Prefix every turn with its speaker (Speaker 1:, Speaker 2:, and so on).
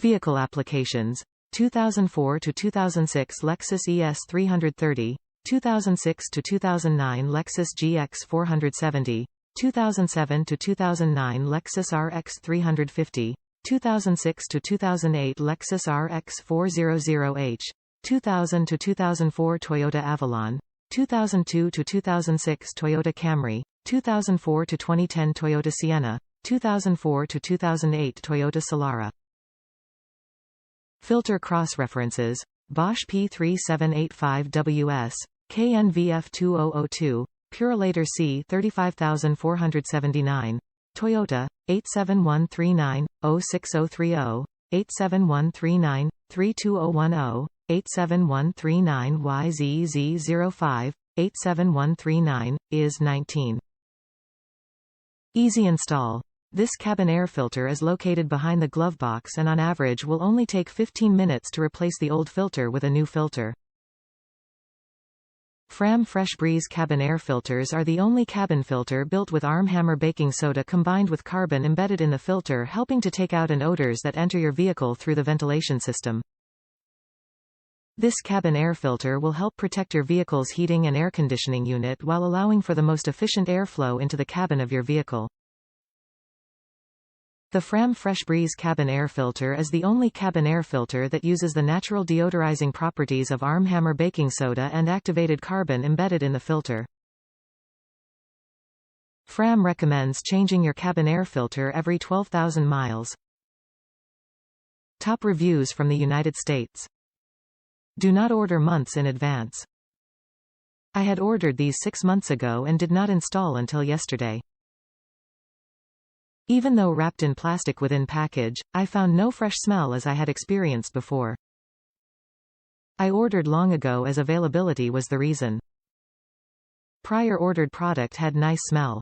Speaker 1: Vehicle applications. 2004 to 2006 Lexus ES 330, 2006 to 2009 Lexus GX 470, 2007 to 2009 Lexus RX 350, 2006 to 2008 Lexus RX 400H, 2000 to 2004 Toyota Avalon, 2002 to 2006 Toyota Camry, 2004 to 2010 Toyota Sienna, 2004 to 2008 Toyota Solara. Filter cross-references. Bosch P3785WS, KNVF2002, Purolator C35479, Toyota, 87139-06030, 87139-32010, 87139YZZ05, 87139, is 19. Easy install. This cabin air filter is located behind the glove box and on average will only take 15 minutes to replace the old filter with a new filter. FRAM Fresh Breeze cabin air filters are the only cabin filter built with arm hammer baking soda combined with carbon embedded in the filter, helping to take out an odors that enter your vehicle through the ventilation system. This cabin air filter will help protect your vehicle's heating and air conditioning unit while allowing for the most efficient airflow into the cabin of your vehicle. The FRAM Fresh Breeze cabin air filter is the only cabin air filter that uses the natural deodorizing properties of arm hammer baking soda and activated carbon embedded in the filter. FRAM recommends changing your cabin air filter every 12,000 miles. Top reviews from the United States. Do not order months in advance. I had ordered these 6 months ago and did not install until yesterday. Even though wrapped in plastic within package, I found no fresh smell as I had experienced before. I ordered long ago as availability was the reason. Prior ordered product had nice smell.